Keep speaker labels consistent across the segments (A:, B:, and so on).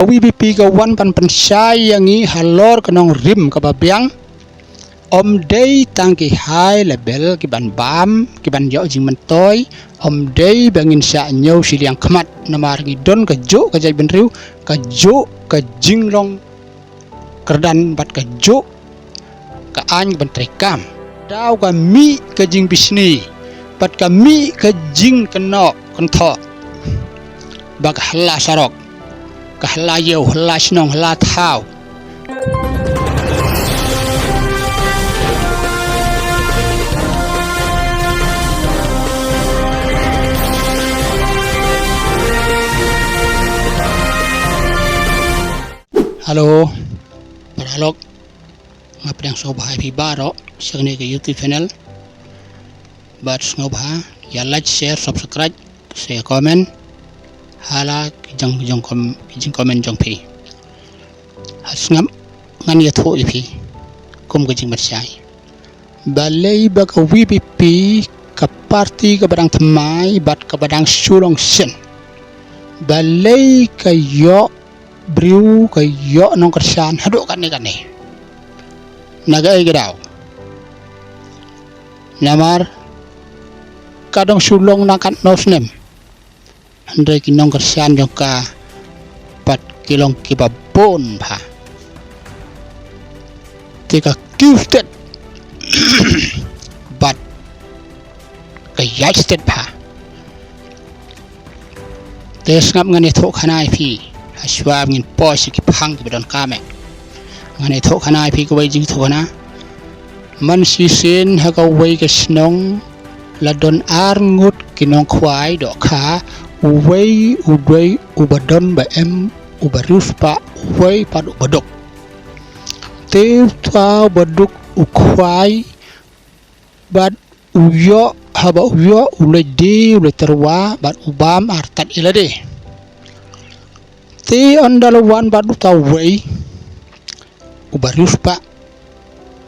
A: VPP ka wan pan pensai yang i halor kenong rim ka babiang day tang ki high level ki ban bam ki ban yo jing mentoy day bangin sa nyau siliang khamat namar gi don ka jo ka jai benriu ka jo ka jinglong kerdan bat ka jo ka an ban trekam daw ka mi ka jing bisni bat ka mi ka jing kenok kentho bag hla sarok ka hla yeu hla snong hla thau halo paralog ngaprang sobha Paidbah ro segne ke YouTube channel bat ngobha ya like share subscribe share comment hala jang comment jong phi Sngap ngan ya tho phi kum ke jing matsai Balei ba ka VPP ka parti ka badang thamai bat ka badang shillong sen Balei ka yo briu ka yo nong Kyrshan hado kan ne naga ai gadaw namar kadang shillong nakat no Snem Andai kinong Kyrshan jong ka 4 kilong kibabon pa tika Khyndait but Khyndait pa te Sngap ngani thok khanai phi haswa ngin pos ki phang ki don kame ngani thok khanai phi ko wai jing thona man si sin ha ka wai ka snong la don ar ngut kinong khwai do kha uwei udwei ubadon ba em ubarus pa uwei pad ubadok te ta baduk ukhwai bad uyo haba uyo uledi uleterwa bad ubam artat ilade te andalawan bad ta wei ubarus pa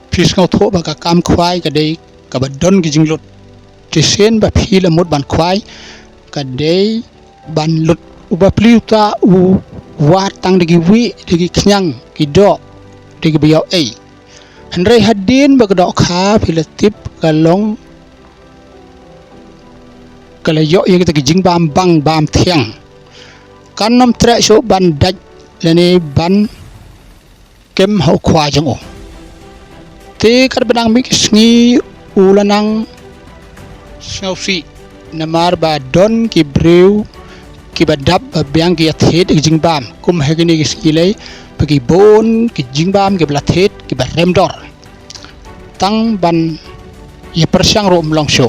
A: pis ngau tho ba ka kam khwai ka dei ka badon ki jinglot te sen ba phi la mot ban khwai kadai ban lut uba pliuta u watang digi wi digi knyang kido digi biao ai handrai hadin bagdo kha filatip kalong kalayo ye kita jing bam bang bam thiang kanom tre so ban daj lene ban kem ho khwa jang o te kar banang mik sngi ulanang snausi namar ba don ki brew ki badap biang ki athet jing bam kum hegini ki skilei bagi bon ki jing bam ki blathet ki barem dor tang ban ye persang ro mlong sho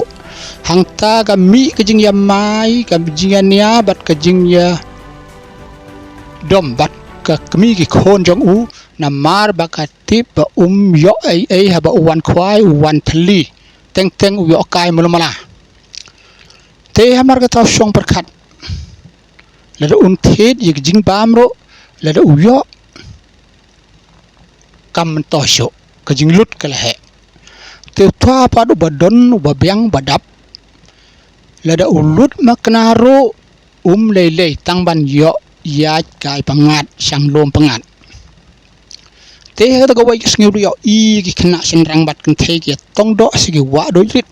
A: hangta ga mi ki jing ya mai ka jing nia bat ka jing ya dom bat ka kmi ki khon jong u namar ba ka tip ba yo ai ha ba wan khwai wan thli teng teng yo kai mulmala te hamar ka taw song perkhat lada unthet yek jing bam ro lada uyo kam to sho ka jing lut ka he te twa pa do badon babiang badap lada ulut makna ro lele tang ban yo ya kai pangat sang lom pangat te ha ta ko wai sngiu yo I ki khna sin rang bat kan the ki tong do sigi wa do rit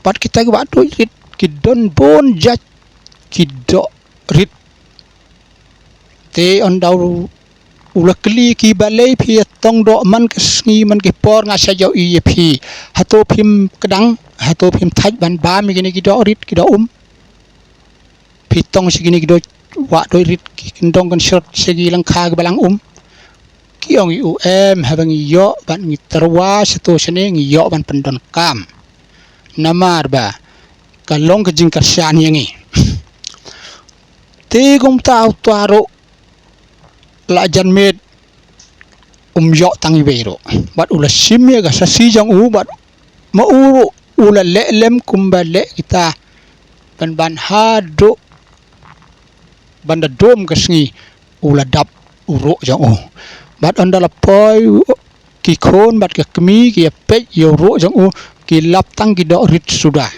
A: bat kita ki wa do rit ki don bon jaj ki do rit te on daw ulakli ki balei phi tong do man ka sngi man ki por nga sa yo I phi hato phim kadang hato phim thaj ban ba mi ki do rit ki do phi tong sigini ki do wa do rit ki ndong kan shot sigi lang kha ki balang ki ong u em habang yo ban ngi terwa sato sene ngi yo ban pendon kam namar ba kalong ke jing Kyrshan yangi te gom ta tuaro la jan med yo tang ibero bat ula simya ga sasi jang u bat ma uru ula lem kumbale kita ban hado banda dom kasngi ula dap uro jang u bat andala poi ki khon bat ke kmi ki pe yo ro jang u ki lap tang ki do rit sudah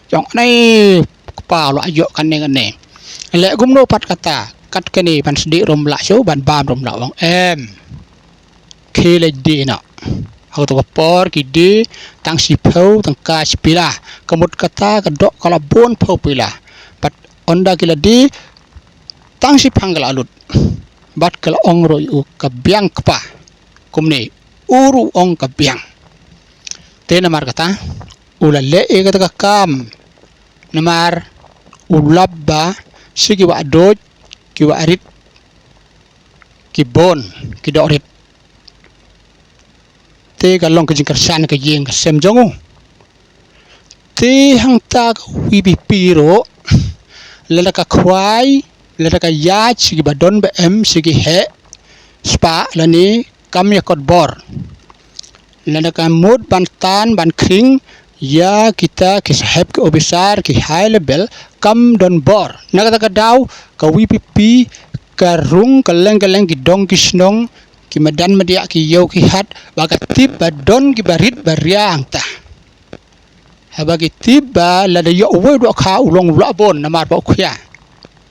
A: jong nei pa lo ayo kan ne le gum no pat kata cắt cái này bạn đi rom lại số bạn bám rom lại bằng em khi lấy đi nọ hậu tụ por ki đi tang si phâu tang ca pila kamut kata kadok kalau bon phâu pila but onda kila di tang si panggal alut bat kalau ong roi u kabyang kapa kumne uru ong kabyang te namar kata ulale e kata kam namar ulabba sigi wa doj ki wa arit ki bon ki dorit te kalong ke Kyrshan ke Jing ke Snem jongu te hang ta VPP ro lada ka khwai lada ka ya sigi badon be em sigi he spa lani kam ya khubor lada ka mud ban kring ya kita ke sahab ke obesar ke high level kam don bor naga ka daw ka VPP ka rung ka leng ki dong ki snong ki madan media ki yau ki hat baga tip badon ki barit bariang ta habagi tip ba la da yo we do kha ulong la bon namar ba khya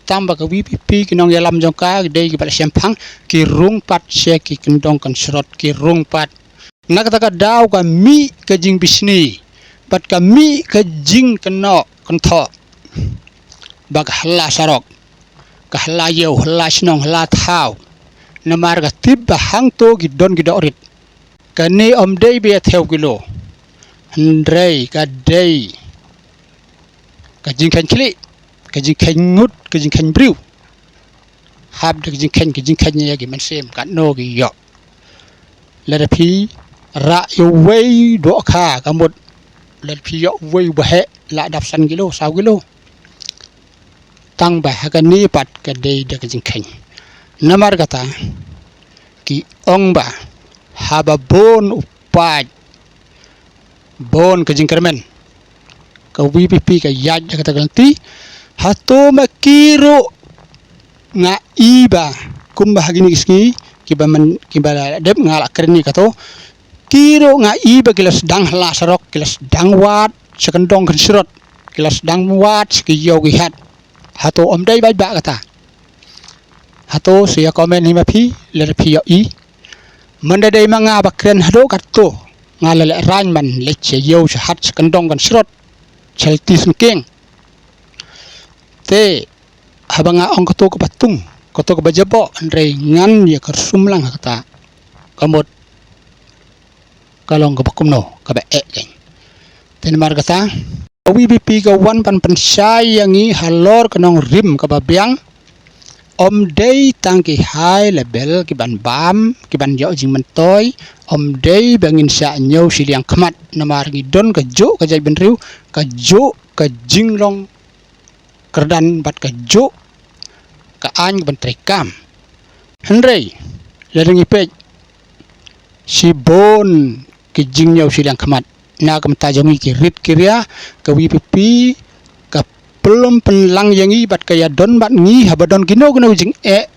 A: tamba ka VPP ki nong yalam jong ka de ki bal sempang ki rung pat se ki kendong kan srot ki rung pat nak ta ka daw ka mi ka jing bisni pat ka mi ka jing keno kan tho bag halla sarok ka halla yeu halla snong halla thau namar ga tib hang to gidon gidorit kani om dei be theo kilo ndrei ka dei ka jing kan kli ka jing kan ngut ka jing kan briu hab de jing kan ya gi man sem kan no gi yo la da phi ra yo wei do kha ka mut la phi yo wei ba he la dap san kilo sao kilo tang ba ka ni pat ka dei de ka jing kan namar kata ki ong ba haba bon upaj bon ke jingkermen ka VPP ka yaj kata ganti hato makiro nga iba kumba hagini iski kiba dep ngala kerni kato kiro nga iba kilas dang hla sarok kilas dang wat sekendong kan sirot kilas dang wat ki yogi hat hato om dai ba kata hato siya komen ni mapi le pi yo I mandadai manga bakren hado katto ngala le ran man leche yo hat kandong kan srot chelti sengkeng te habanga ong kato ko patung kato ko bajabo andre ngan ya kersumlang kata kamot kalong ko pakumno ka ba ken ten mar kata VPP ka wan pan pensai yangi halor kanong rim ka babyang om dei tangki high level ki ban bam ki ban yo jing mentoy om dei bangin sa nyo siliang khamat namar ngi don ka jo ka jai benriu ka jo ka jinglong kerdan bat ka jo ka an ban trekam henrei lereng ipej si bon ki jing nyo siliang khamat na kam ta jongi ki rit kiria ka VPP belum penlang yangi bat kaya don bat ngi habadon kino jing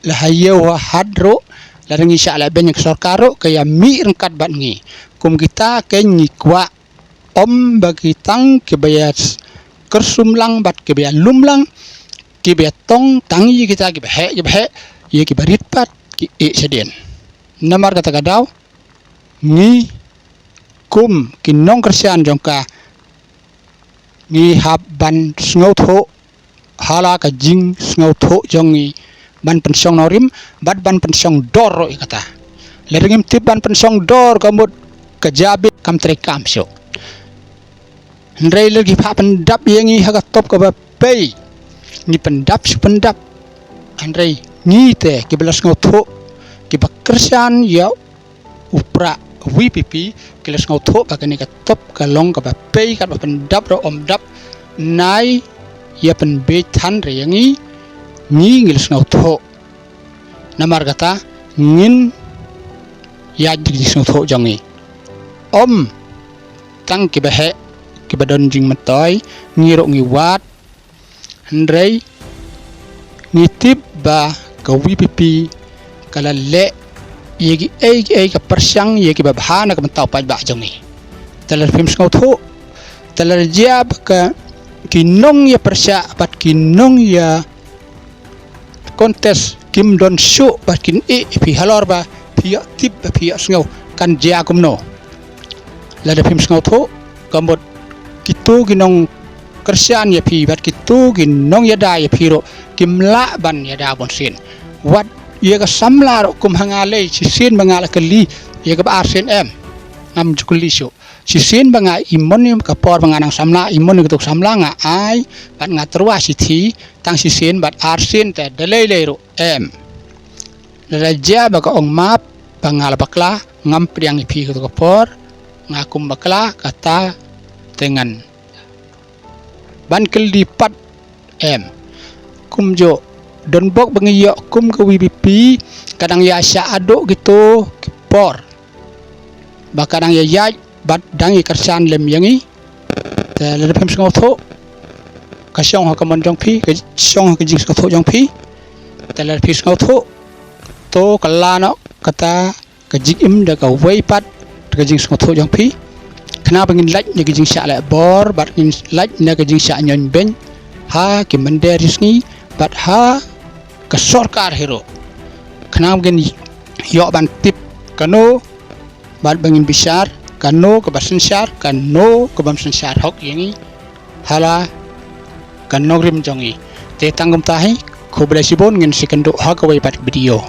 A: la hayo hadro la rengi sha la banyak sorkaro kaya mi rengkat bat ngi kum kita ken ngi kwa om bagi tang ke bayas kersumlang bat ke bayas lumlang ke bayas tong tangi kita ke bahe ye ke barit pat ki sedien namar kata kadaw ngi kum kinong Kyrshan jongka ni hab ban sngo tho hala ka jing sngo tho jongi ban pensong norim bat ban pensong dor ro kata lerengim tip ban pensong dor kamut kajabe kam trekam so ndrei lagi pha pendap yangi haga top ka ba pei ni pendap andrei ni te ki belas ngo tho ki ba Kyrshan ya upra VPP kilas ngau tho ka ni ka top ka long ka ba pei ka ba pendap ro om dap nai ya pen be than re yangi ni ngilas ngau tho namar kata ngin ya dig ngau tho jangi om tang ki ba he ki ba don jing matoy ngiro ngi wat ndrei ni tip ba ka VPP kala le yegi ka persang yegi babhana ka mentau Paidbah jongi talar film ngau tho talar jab ka kinong ya persya pat kinong ya kontes kim don syu bakin pi halor ba pia tip pia sngau kan jia kumno lada phim sngau tho kambot kitu ginong Kyrshan ya pi bat kitu ginong yada ya piro kimla ban yada bon sin wat ye ka samla ro kum hangale sin mangala kali ye ka ba sin em ngam jukuli syu sin banga imon ka por banga nang samla imon ka tok samla nga ai bat nga terwa thi tang sin bat sin te delay ro em raja baka ong map bangala bakla ngam priang pi ka tok por nga kum bakla kata dengan ban kelipat em kum jo don bok bengiyo kum ke VPP kadang ya sya aduk gitu por bakadang ya yaj bat dangi Kyrshan lem yangi te le phem sngau tho ka syong ha kamon jong phi ka syong ka jing sngau tho jong phi te le phi sngau tho to kala no kata ka jing im da ka wei pat ka jing sngau tho jong phi khna bangin laj ne ka jing sya la bor bat in laj ne ka jing sya nyon ben ha ki mande risni bat ha ka sarkar hero khna bangin yo ban tip kano bat bangin bisar kano ke basen syar kano ke bamsen syar hok yangi hala kano rim jongi te tanggum tahi khubor sibon ngin sikendo ha ka wei pat video